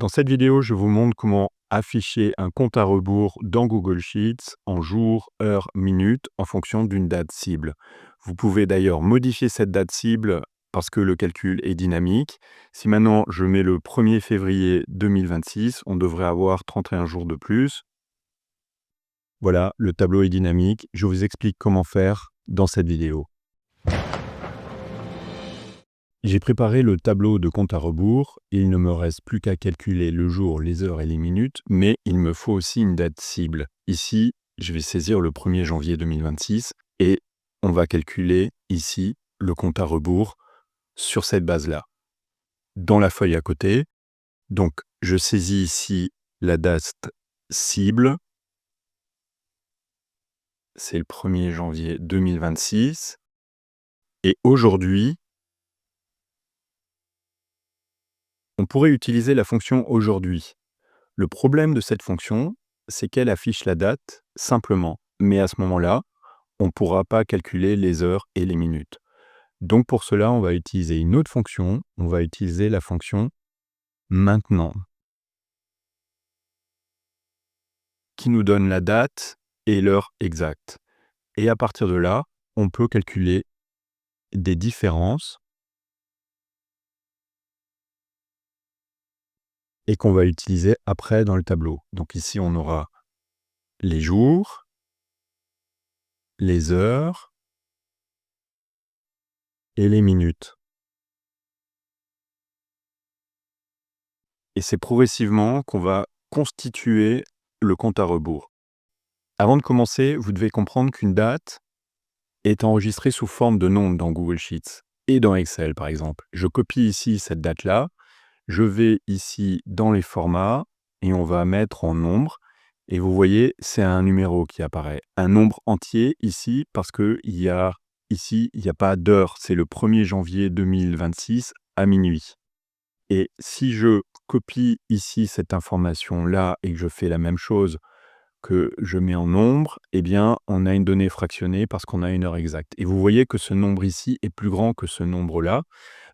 Dans cette vidéo, je vous montre comment afficher un compte à rebours dans Google Sheets en jours, heures, minutes en fonction d'une date cible. Vous pouvez d'ailleurs modifier cette date cible parce que le calcul est dynamique. Si maintenant je mets le 1er février 2026, on devrait avoir 31 jours de plus. Voilà, le tableau est dynamique. Je vous explique comment faire dans cette vidéo. J'ai préparé le tableau de compte à rebours et il ne me reste plus qu'à calculer le jour, les heures et les minutes, mais il me faut aussi une date cible. Ici, je vais saisir le 1er janvier 2026 et on va calculer ici le compte à rebours sur cette base-là. Dans la feuille à côté, donc je saisis ici la date cible, c'est le 1er janvier 2026 et aujourd'hui, on pourrait utiliser la fonction aujourd'hui. Le problème de cette fonction, c'est qu'elle affiche la date simplement, mais à ce moment-là, on ne pourra pas calculer les heures et les minutes. Donc pour cela, on va utiliser une autre fonction, on va utiliser la fonction maintenant, qui nous donne la date et l'heure exacte. Et à partir de là, on peut calculer des différences et qu'on va utiliser après dans le tableau. Donc ici, on aura les jours, les heures et les minutes. Et c'est progressivement qu'on va constituer le compte à rebours. Avant de commencer, vous devez comprendre qu'une date est enregistrée sous forme de nombre dans Google Sheets et dans Excel, par exemple. Je copie ici cette date-là, je vais ici dans les formats et on va mettre en nombre. Et vous voyez, c'est un numéro qui apparaît. Un nombre entier ici parce que ici, il n'y a pas d'heure. C'est le 1er janvier 2026 à minuit. Et si je copie ici cette information-là et que je fais la même chose que je mets en nombre, eh bien, on a une donnée fractionnée parce qu'on a une heure exacte. Et vous voyez que ce nombre ici est plus grand que ce nombre-là,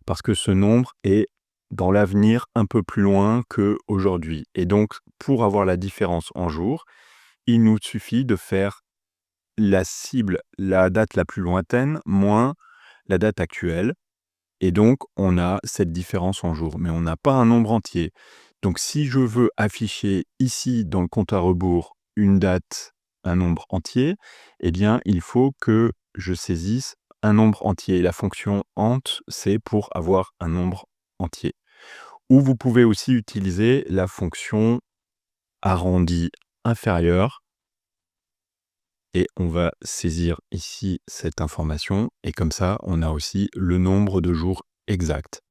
parce que ce nombre est dans l'avenir un peu plus loin qu'aujourd'hui. Et donc, pour avoir la différence en jours, il nous suffit de faire la cible, la date la plus lointaine, moins la date actuelle. Et donc, on a cette différence en jours, mais on n'a pas un nombre entier. Donc, si je veux afficher ici, dans le compte à rebours, une date, un nombre entier, eh bien, il faut que je saisisse un nombre entier. La fonction ent, c'est pour avoir un nombre entier. Ou vous pouvez aussi utiliser la fonction arrondi inférieur. Et on va saisir ici cette information. Et comme ça, on a aussi le nombre de jours exact.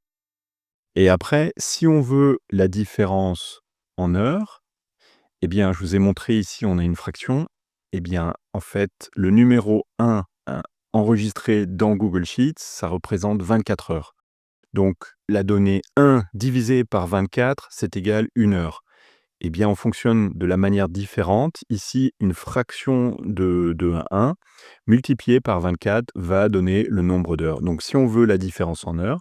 Et après, si on veut la différence en heures, eh bien, je vous ai montré ici, on a une fraction. Eh bien, en fait, le numéro 1 enregistré dans Google Sheets, ça représente 24 heures. Donc, la donnée 1 divisée par 24, c'est égal 1 heure. Eh bien, on fonctionne de la manière différente. Ici, une fraction de 1 multipliée par 24 va donner le nombre d'heures. Donc, si on veut la différence en heures,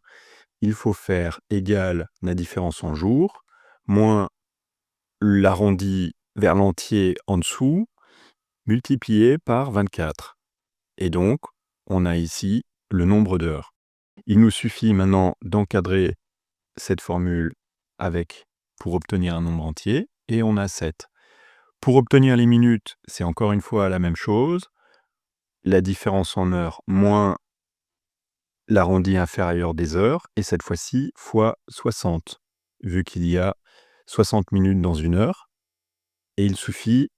il faut faire égal la différence en jours, moins l'arrondi vers l'entier en dessous, multiplié par 24. Et donc, on a ici le nombre d'heures. Il nous suffit maintenant d'encadrer cette formule pour obtenir un nombre entier, et on a 7. Pour obtenir les minutes, c'est encore une fois la même chose. La différence en heures moins l'arrondi inférieur des heures, et cette fois-ci fois 60, vu qu'il y a 60 minutes dans une heure, et il suffit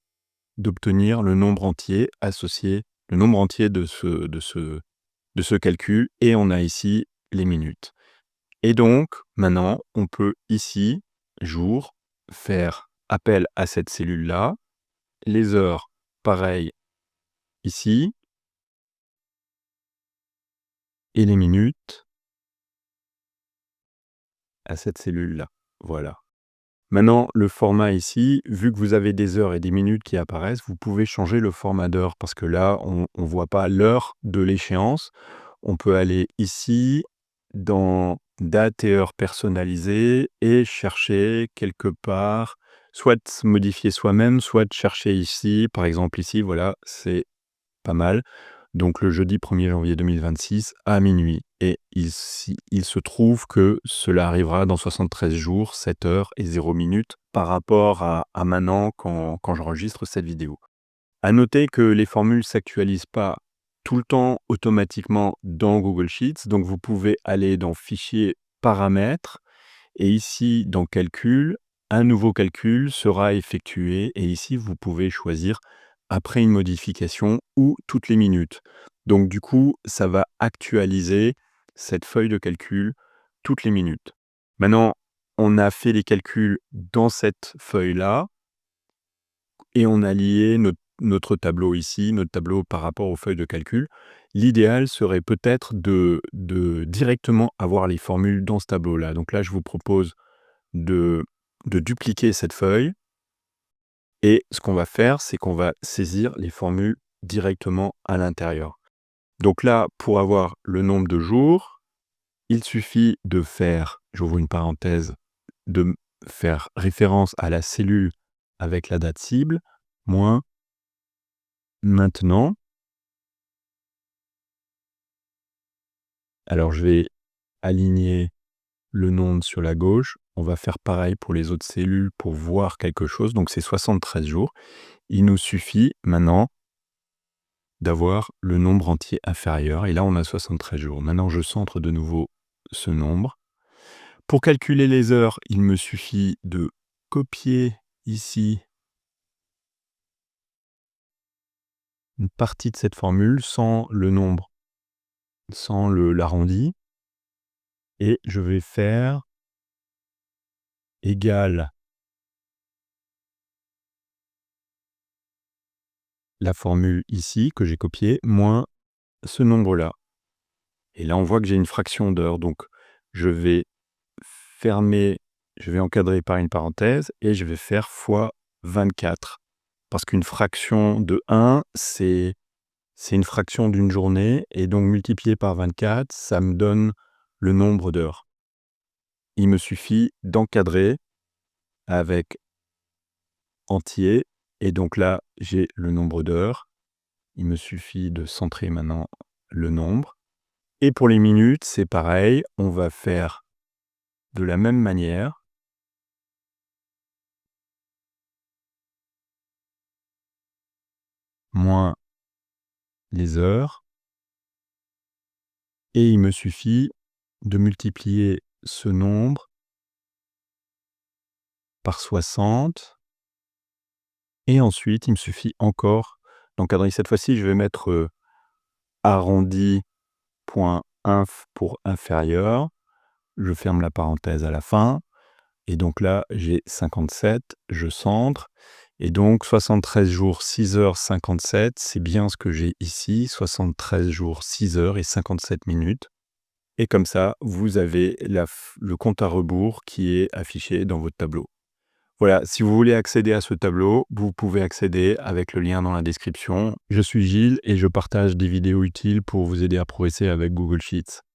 d'obtenir le nombre entier associé, le nombre entier de ce calcul, et on a ici les minutes. Et donc, maintenant, on peut ici, jour, faire appel à cette cellule-là, les heures, pareil, ici, et les minutes à cette cellule-là. Voilà. Maintenant, le format ici, vu que vous avez des heures et des minutes qui apparaissent, vous pouvez changer le format d'heure parce que là, on ne voit pas l'heure de l'échéance. On peut aller ici, dans date et heure personnalisée et chercher quelque part, soit modifier soi-même, soit chercher ici. Par exemple ici, voilà, c'est pas mal. Donc le jeudi 1er janvier 2026 à minuit. Et il se trouve que cela arrivera dans 73 jours, 7 heures et 0 minutes par rapport à maintenant quand j'enregistre cette vidéo. À noter que les formules s'actualisent pas tout le temps automatiquement dans Google Sheets, donc vous pouvez aller dans Fichier, Paramètres et ici dans Calcul, un nouveau calcul sera effectué et ici vous pouvez choisir après une modification ou toutes les minutes. Donc du coup, ça va actualiser cette feuille de calcul toutes les minutes. Maintenant, on a fait les calculs dans cette feuille-là et on a lié notre tableau ici, notre tableau par rapport aux feuilles de calcul. L'idéal serait peut-être de directement avoir les formules dans ce tableau-là. Donc là, je vous propose de dupliquer cette feuille et ce qu'on va faire, c'est qu'on va saisir les formules directement à l'intérieur. Donc là, pour avoir le nombre de jours, il suffit de faire, j'ouvre une parenthèse, de faire référence à la cellule avec la date cible, moins maintenant. Alors je vais aligner le nombre sur la gauche. On va faire pareil pour les autres cellules pour voir quelque chose. Donc c'est 73 jours. Il nous suffit maintenant d'avoir le nombre entier inférieur. Et là, on a 73 jours. Maintenant, je centre de nouveau ce nombre. Pour calculer les heures, il me suffit de copier ici une partie de cette formule sans le nombre, sans l'arrondi. Et je vais faire égal la formule ici que j'ai copiée, moins ce nombre-là. Et là, on voit que j'ai une fraction d'heure. Donc, je vais fermer, je vais encadrer par une parenthèse et je vais faire fois 24. Parce qu'une fraction de 1, c'est une fraction d'une journée. Et donc, multiplié par 24, ça me donne le nombre d'heures. Il me suffit d'encadrer avec entier. Et donc là, j'ai le nombre d'heures. Il me suffit de centrer maintenant le nombre. Et pour les minutes, c'est pareil. On va faire de la même manière. Moins les heures. Et il me suffit de multiplier ce nombre par 60. Et ensuite, il me suffit encore d'encadrer. Cette fois-ci, je vais mettre arrondi.inf pour inférieur. Je ferme la parenthèse à la fin. Et donc là, j'ai 57, je centre. Et donc 73 jours, 6 heures 57, c'est bien ce que j'ai ici. 73 jours, 6 heures et 57 minutes. Et comme ça, vous avez le compte à rebours qui est affiché dans votre tableau. Voilà, si vous voulez accéder à ce tableau, vous pouvez accéder avec le lien dans la description. Je suis Gilles et je partage des vidéos utiles pour vous aider à progresser avec Google Sheets.